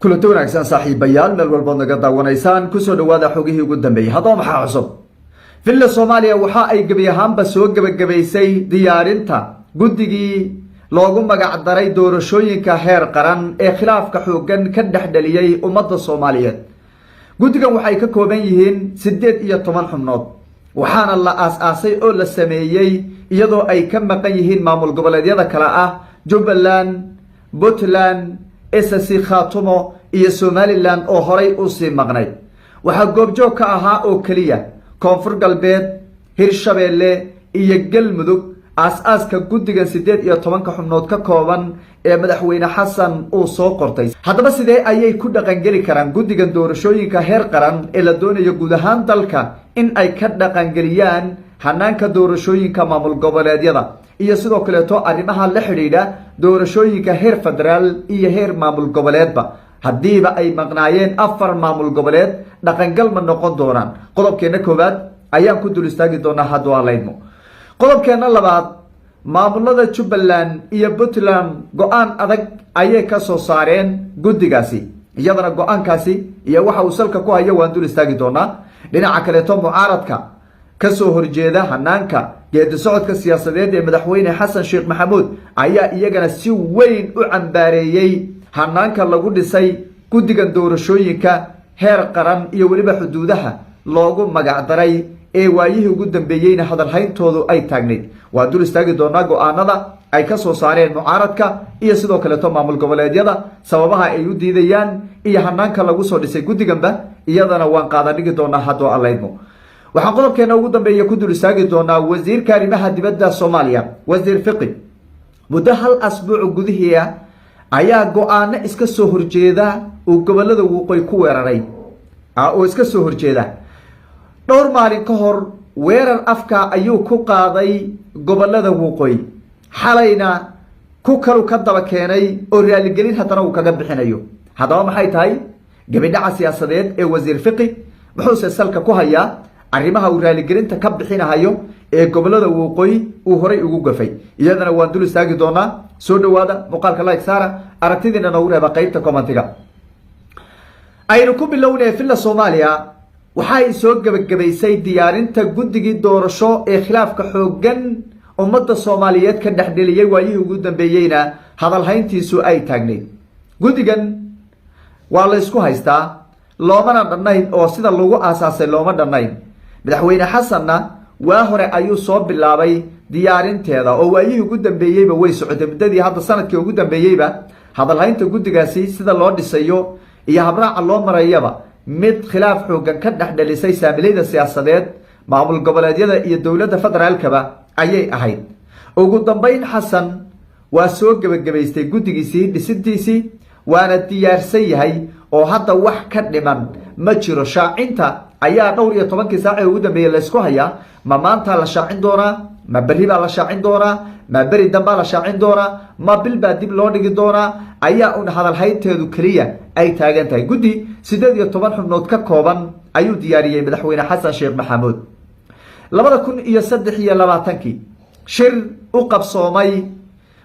kulanti wanaagsan saaxiibayaal meel walbaad naga daawanaysaan kusoo dhawaada xogihii ugu dambeeyey haddaba maxaa cusub villa soomaaliya waxa ay gebi ahaanba soo gebagabaysay diyaarinta guddigii loogu magac daray doorashooyinka heer qaran ee khilaafka xoogan ka dhexdheliyey ummadda soomaaliyeed. guddigan waxay ka kooban yihiin 18 xubnood waxaana la aas-aasay oo la sameeyey iyadoo ay ka maqan yihiin maamul goboleedyada kale ah Jubbaland, Puntland, SSC Khaatumo iyo Somaliland oo horay u sii maqnay. waxaa goobjoog ka ahaa oo kaliya Koonfur Galbeed, Hirshabeelle iyo Galmudug. aas-aaska guddigan 18 xubnood ka kooban ee madaxweyne xasan uu soo qortay. haddaba sidee ayay ku dhaqangeli karaan guddigan doorashooyinka heer qaran ee la doonayo guud ahaan dalka in ay ka dhaqangeliyaan hanaanka doorashooyinka maamul goboleedyada iyo sidoo kaleeto arrimaha la xidhiidha doorashooyinka heer federaal iyo heer maamul goboleedba haddiiba ay maqnaayeen 4 maamul goboleed dhaqangal ma noqon doonaan? qodobkeena koowaad ayaan ku dul istaagi doonaa hadduu alaydmo. qodobkeena labaad, maamulada Jubbaland iyo Puntland go-aan adag ayay ka soo saareen guddigaasi, iyadana go-aankaasi iyo waxa uu salka ku hayo waan dul istaagi doonaa. dhinaca kaleeto mucaaradka ka soo horjeeda hanaanka geedi socodka siyaasadeed ee madaxweyne xasan sheekh maxamuud ayaa iyagana si weyn u cambaareeyey hanaanka lagu dhisay guddigan doorashooyinka heer qaran iyo weliba xuduudaha loogu magac daray ee waayihii ugu dambeeyeyna hadalhayntoodu ay taagnayd. waan dul istaagi doonaa go-aanada ay ka soo saareen mucaaradka iyo sidoo kaleeto maamul goboleedyada sababaha ay u diidayaan iyo hanaanka lagu soo dhisay guddiganba iyadana waan qaadan dhigi doonaa hadduu alaydmo. waxaan qodobkeena ugu dambeeya ku dul istaagi doonaa wasiirka arrimaha dibadda Soomaaliya, wasiir Fiqi. muddo 1 asbuuc gudihiisa ayaa go-aano iska soo horjeeda uu gobolada waqooyi ku weeraray oo iska soo horjeeda. dhowr maalin ka hor weerar afka ayuu ku qaaday gobolada waqooyi, xalayna ku kalu ka daba keenay oo raaligelin haddana uu kaga bixinayo. haddaba maxay tahay gabadhaca siyaasadeed ee wasiir Fiqi? muxuuse salka ku hayaa arrimaha uu raaligelinta ka bixinayo ee gobolada waqooyi uu horay ugu gafay? iyadana waan dul istaagi doonaa. soo dhawaada, muuqaalka like saara, aragtidiina noogu reeba qaybta commentiga. aynu ku bilownay villa Soomaaliya waxay soo gabagabaysay diyaarinta guddigii doorasho ee khilaafka xoogan ummadda Soomaaliyeed ka dhexdheliyay waayihii ugu dambeeyeyna hadalhayntiisu ay taagnayd. guddigan waa la isku haystaa, loomana dhannayn oo sida lagu aasaasay looma dhannayn. madaxweyne xasanna waa hore ayuu soo bilaabay diyaarinteeda oo waayihii ugu dambeeyeyba way socotay. muddadii hadda sanadkii ugu dambeeyeyba hadalhaynta guddigaasi sida loo dhisayo iyo habraaca loo marayaba mid khilaaf xoogan ka dhexdhelisay saamilayda siyaasadeed maamul goboleedyada iyo dowladda federaalkaba ayay ahayd. ugu dambeyn xasan waa soo gebagabaystay guddigiisii dhisidiisii, waana diyaarsan yahay oo hadda wax ka dhiman ma jiro. shaacinta ayaa 12 saac ee ugu dambeeyay la isku hayaa. ma maanta la shaacin doonaa? ma berri baa la shaacin doonaa? ma beri dambaa la shaacin doonaa? ma bil baa dib loo dhigi doonaa? ayaa un hadalhaynteedu keliya ay taagan tahay. guddi 18 xubnood ka kooban ayuu diyaariyey madaxweyne xasan sheekh maxamuud. 2023 shir u qabsoomay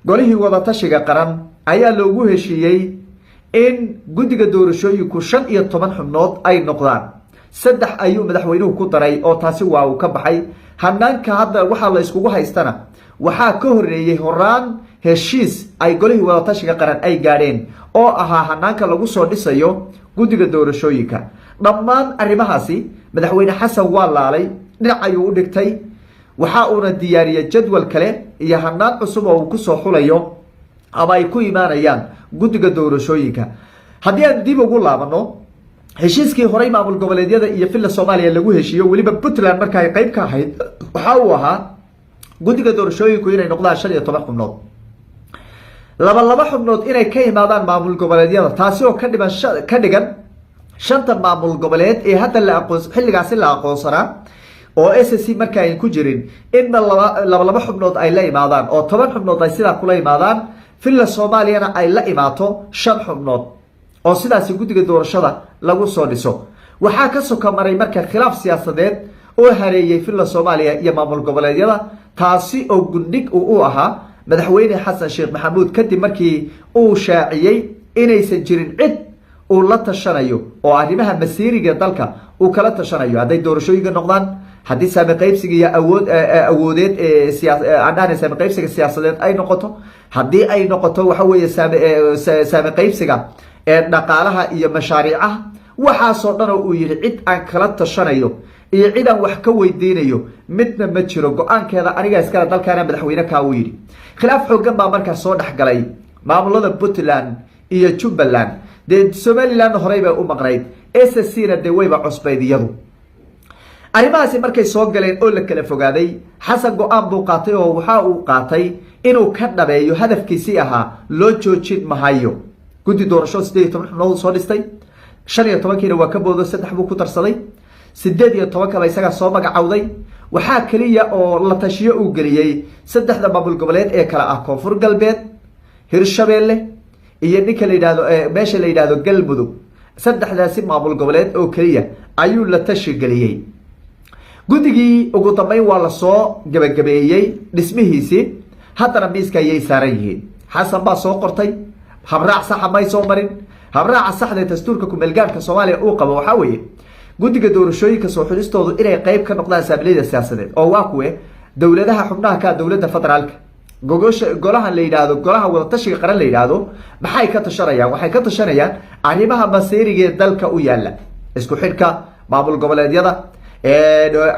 golihii wadatashiga qaran ayaa loogu heshiiyey in guddiga doorashooyinku 15 xubnood ay noqdaan. 3 ayuu madaxweynuhu ku daray oo taasi waa uu ka baxay. hanaanka hadda waxaa la iskugu haystana waxaa ka horeeyey horaan heshiis ay golihii wadatashiga qaran ay gaadheen oo ahaa hanaanka lagu soo dhisayo guddiga doorashooyinka. dhammaan arrimahaasi madaxweyne xasan waa laalay, dhinac ayuu u dhigtay. waxa uuna diyaariyey jadwal kale iyo hanaan cusub oo uu ku soo xulayo ama ay ku imaanayaan guddiga doorashooyinka. haddii aan dib ugu laabano heshiiskii horay maamul goboleedyada iyo villa Soomaaliya lagu heshiiyo, weliba Puntland marka ay qayb ka ahayd, waxa uu ahaa guddiga doorashooyinku inay noqdaan 15 xubnood. laba xubnood inay ka imaadaan maamul goboleedyada, taasi oo ka dhigan 5 maamul goboleed ee hadda xilligaasi la aqoonsanaa oo SSC marka ay ku jirin in laba xubnood ay la imaadaan oo 10 xubnood ay sidaa kula imaadaan. villa Soomaaliyana ay la imaato 5 xubnood oo sidaasi guddiga doorashada lagu soo dhiso. waxaa ka soka maray marka khilaaf siyaasadeed oo hareeyay villa Soomaaliya iyo maamul goboleedyada, taasi oo gundhig u ahaa madaxweyne xasan sheekh maxamuud kadib markii uu shaaciyey inaysan jirin cid uu la tashanayo oo arrimaha masiiriga dalka uu kala tashanayo hadday doorashooyinka noqdaan haddii saami qaybsiga iyo awoodeed ee saami qaybsiga siyaasadeed ay noqoto haddii ay noqoto waxa weeye saami qaybsiga ee dhaqaalaha iyo mashaariicaha waxaasoo dhan oo uu yidhi cid aan kala tashanayo iyo cid aan wax ka weydiinayo midna ma jiro go-aankeeda aniga iskale dalkaana madaxweyne kaa uu yidhi khilaaf xoogan baa markaas soo dhex galay maamulada puntland iyo jubbaland dee somaliland horey bay u maqnayd SSC-na dee wayba cusbayd iyadu arrimahaasi markay soo galeen oo la kala fogaaday xasan go-aan buu qaatay oo waxa uu qaatay inuu ka dhabeeyo hadafkiisii ahaa loo joojin mahayo guddi doorasho 18 xubnood soo dhistay 15kiina waa ka boodo 3 buu ku tarsaday 18 ba isaga soo magacawday waxaa kaliya oo la tashiyo uu geliyay saddexda maamul goboleed ee kala ah koonfur galbeed hirshabeelle iyo ninka la yiraahdo meesha la yiraahdo galmudug saddexdaasi maamul goboleed oo kaliya ayuu la tashi geliyay guddigii ugu dambeyn waa la soo gabagabeeyay dhismihiisii haddana miiska ayay saaran yihiin xasan baa soo qortay habraac saxa may soo marin habraaca saxda dastuurka ku-meelgaarka Soomaaliya uu qabo waxa weeye guddiga doorashooyinka soo xulistoodu inay qayb ka noqdaan saableyda siyaasadeed oo waa kuwe dowladaha xubnaha ka dowladda federaalka golaha la yiraahdo golaha wada tashiga qaran la yiraahdo maxay ka tashanayaan waxay ka tashanayaan arrimaha masiiriga ee dalka u yaala isku xidhka maamul goboleedyada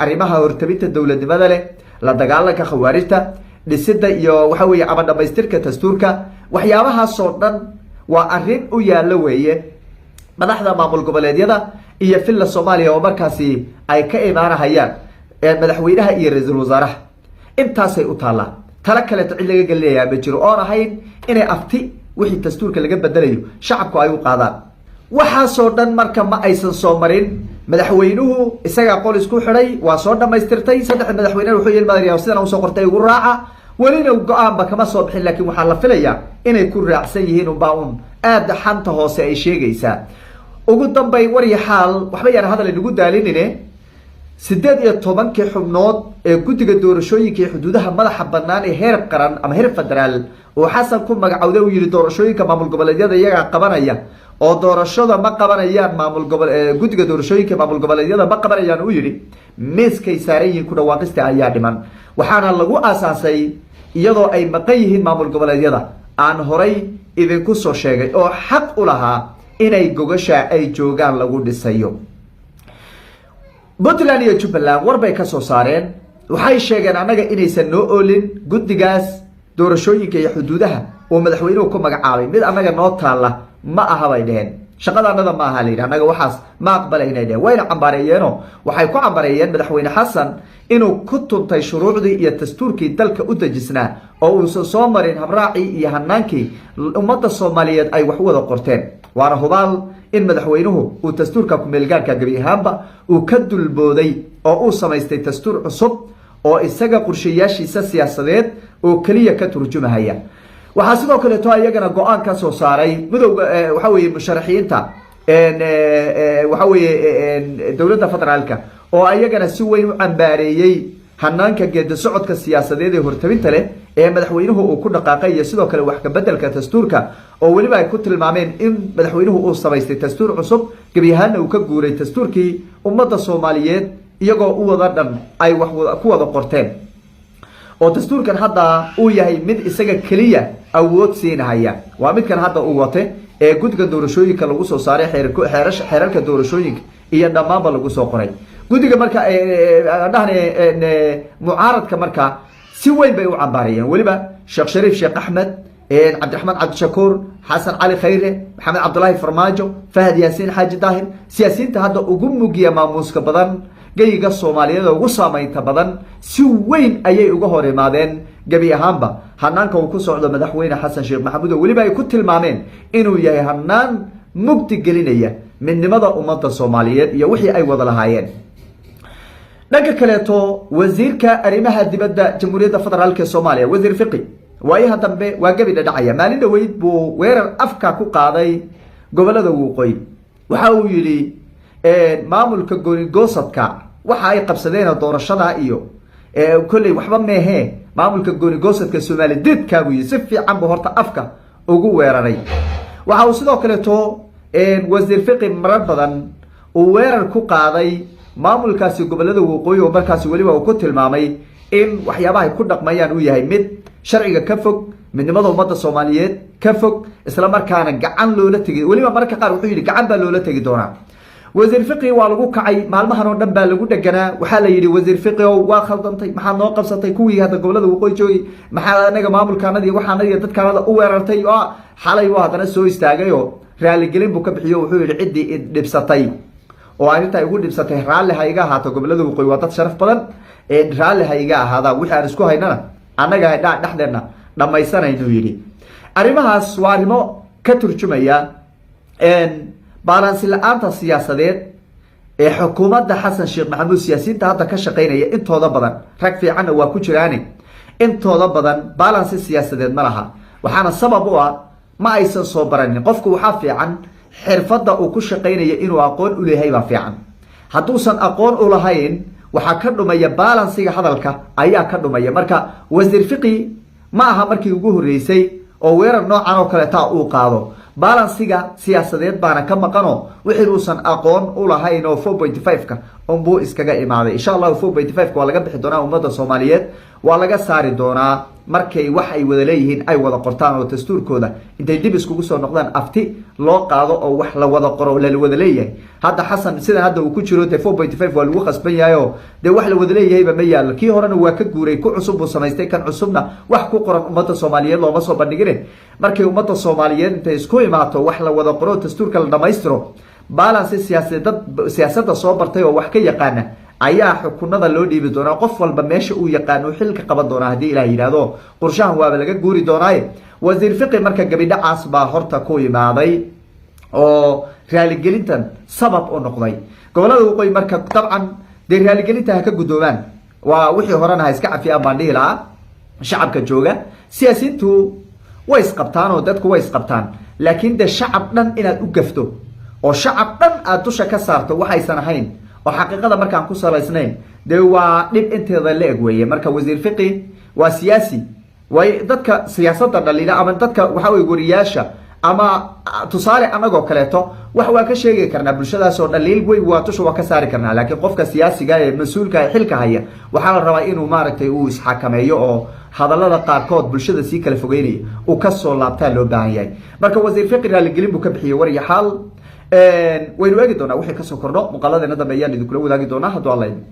arrimaha hortabinta dowladnimada leh la dagaalanka khawaarijta dhisida iyo waxa weeye ama dhamaystirka dastuurka waxyaabahaas oo dhan waa arrin u yaala weeye madaxda maamul goboleedyada iyo filla Soomaaliya oo markaasi ay ka imaanayaan madaxweynaha iyo ra'iisul wasaaraha intaasay u taala tala kale cid laga galeeyaa ma jiro oo ahayn inay afti wixii dastuurka laga bedelayo shacabku ay u qaadaan waxaasoo dhan marka ma aysan soo marin madaxweynuhu isaga qol isku xidhay waa soo dhamaystirtay saddex madaxweyne wuxuu yiri madariyaha sidana uu soo qortay ugu raaca walina go'aanba kama soo bixin laakiin waxaa la filayaa inay ku raacsan yihiin aad xanta hoose ay sheegaysaa ugu dambeyn wariya xaal waxba yar hadal inagu daalinine 18 xubnood ee guddiga doorashooyinka ee xuduudaha madaxa bannaan ee heer qaran ama heer federaal oo xasan ku magacawday uu yiri doorashooyinka maamul goboleedyada iyaga qabanaya oo doorashada ma qabanayaan guddiga doorashooyinka maamul goboleedyada ma qabanayaan uu yiri miiskay saaran yihiin ku dhawaaqista ayaa dhiman waxaana lagu aasaasay iyadoo ay maqan yihiin maamul goboleedyada aan horay idinku soo sheegay oo xaq u lahaa inay gogasha ay joogaan lagu dhisayo Puntland iyo Jubbaland warbay ka soo saareen waxay sheegeen anaga inaysan noo oolin guddigaas doorashooyinka iyo xuduudaha oo madaxweynuhu ku magacaabay mid anaga noo taala ma aha bay dhaheen shaqadaanada ma aha leeyahay anaga waxaas ma aqbalaynay dhaheen wayna cambareeyeen waxay ku cambareeyeen madaxweyne xasan inuu ku tuntay shuruucdii iyo dastuurkii dalka u dejisnaa oo uu soo marin habraacii iyo hanaankii ummadda Soomaaliyeed ay wax wada qorteen waana hubaal in madaxweynuhu uu dastuurka ku-meelgaarka gabi ahaanba uu ka dulbooday oo uu samaystay dastuur cusub oo isaga qorshayaashiisa siyaasadeed oo kaliya ka turjumahaya waxaa sidoo kale to ayagana go'aan ka soo saaray midowga waxa weeye musharaxiinta waxa weeye dowladda federaalka oo ayagana si weyn u cambaareeyay hanaanka geedi socodka siyaasadeed ee hortabinta leh ee madaxweynuhu uu ku dhaqaaqay iyo sidoo kale wax ka bedelka dastuurka oo waliba ay ku tilmaameen in madaxweynuhu uu samaystay dastuur cusub gabi ahaan uu ka guuray dastuurkii ummadda Soomaaliyeed iyagoo u wada dhan ay wax ku wada qorteen oo dastuurkan hadda uu yahay mid isaga kaliya awood siinaya waa midkan hadda uu wate ee guddiga doorashooyinka lagu soo saaray xeerarka doorashooyinka iyo dhamaanba lagu soo qoray guddiga marka mucaaradka marka si weyn bay u cambaarayeen waliba Sheekh Shariif Sheekh Ahmed Cabdiraxmaan Cabdishakuur Xasan Cali Khayre Maxamed Cabdullaahi Farmaajo Fahad Yaasiin Xaaji Daahir siyaasiyiinta hadda ugu mugiya maamuuska badan gayga Soomaaliyeed ugu saameynta badan si weyn ayay uga hor imaadeen gabi ahaanba hanaanka uu ku socdo madaxweyne Xasan Sheekh Maxamuud waliba ay ku tilmaameen inuu yahay hanaan mugdi gelinaya midnimada ummadda Soomaaliyeed iyo wixii ay wada lahaayeen dhanka kale to wasiirka arrimaha dibadda Jamhuuriyadda Federaalka Soomaaliya wasiir fiqi waayaha dambe waa gabi dhacaya maalin dhaweyd buu weerar afka ku qaaday gobolada waqooyi waxa uu yiri maamulka gooni-goosadka waxa ay qabsadeen doorashada iyo kulli waxba meehe maamulka gooni-goosadka Soomaaliyeed buu si fiican buu horta afka ugu weeraray waxa uu sidoo kale to wasiir fiqi marar badan uu weerar ku qaaday maamulkaasi gobolada waqooyi oo markaasi weliba uu ku tilmaamay in waxyaabaha ay ku dhaqmayaan uu yahay mid sharciga ka fog midnimada ummadda Soomaaliyeed ka fog isla markaana gacan loola tagi weliba marka qaar wuxuu yiri gacan baa loola tagi doonaa wasiir fiqi waa lagu kacay maalmahan oo dhan baa lagu dhaganaa waxaa la yiri wasiir fiqi oo waa khaldantay maxaa noo qabsatay kuwii hadda gobolada waqooyi joogay maxaa anaga maamulkaanadii waxaanadii dadkaanada u weerartay oo xalay waa hadana soo istaagay oo raali gelin buu ka bixiyo wuxuu yiri cidii dhibsatay oo arinta ay ugu dhibsatay raali ha iga ahaato gobolada waqooyi waa dad sharaf badan raali ha iga ahaada wixii aan isku haynana anaga dhaxdeena dhamaysanaynu yiri arimahaas waa arimo ka turjumaya balance la'aanta siyaasadeed ee xukuumadda Xasan Sheekh Maxamuud siyaasiyiinta hadda ka shaqeynaya intooda badan rag fiican waa ku jiraan intooda badan balance siyaasadeed ma laha waxaana sabab u ah ma aysan soo baranin qofku waxa fiican xirfadda uu ku shaqeynayo inuu aqoon u leeyahay baa fiican hadduusan aqoon u lahayn waxa ka dhumaya balance-ga hadalka ayaa ka dhumaya marka wasiir fiqi ma aha markii ugu horeysay oo weerar noocan oo kale taa uu qaado balance-ga siyaasadeed baana ka maqano wixii uusan aqoon u lahayn oo 4.5ka buu iskaga imaaday insha Allah 4.5ka waa laga bixi doonaa ummadda Soomaaliyeed waa laga saari doonaa markay wax ay wada leeyihiin ay wada qortaan oo dastuurkooda intay dib iskugu soo noqdaan afti loo qaado oo wax la wada qoro la wada leeyahay hadda Xasan sida hadda uu ku jiro 4.5 waa lagu qasban yahay oo de wax la wada leeyahay ma yaal kii horena waa ka guuray ku cusub uu samaystay kan cusubna wax ku qoran ummadda Soomaaliyeed looma soo bandhigin markay ummadda Soomaaliyeed intay isku imaato wax la wada qoro dastuurka la dhameystiro balance siyaasadda soo bartay oo wax ka yaqaan ayaa xukunada loo dhiibi doonaa qof walba meesha uu yaqaan oo xilka qaban doona hadii Ilaahay yiraahdo qorshahan waa laga guuri doonaa wasiir fiqi marka gabadha caasba horta ku imaaday oo raali gelintan sabab u noqday gobolada waqooyi marka tabcan de raali gelinta ka gudooban waa wixii horena iska cafiyaan baan dhihi lahaa shacabka jooga siyaasiyiintu way isqabtaan oo dadku way isqabtaan laakiin de shacab dhan inaad u gafto oo shacab dhan aad dusha ka saarto waxaysan ahayn oo xaqiiqada markaan ku salaysnayn de waa dhib inteeda la eg weeye marka wasiir fiqi waa siyaasi way dadka siyaasadda dhaliila ama dadka waxa way wariyaasha ama tusaale anagoo kaleeto wax waa ka sheegi karnaa bulshadaas oo dhaliil way waa tusha waa ka saari karnaa laakiin qofka siyaasiga ee mas'uulka ah xilka haya waxa la rabaa inuu maaragtay uu isxakameeyo oo hadallada qaarkood bulshada si kala fogeynaya uu ka soo laabtaa loo baahan yahay marka wasiir fiqi raali gelin buu ka bixiyay war iyo xal waynu eegi doonaa wixii ka soo kordho muqaaladeena dambe ayaan idin kula wadaagi doonaa hadduu alla idin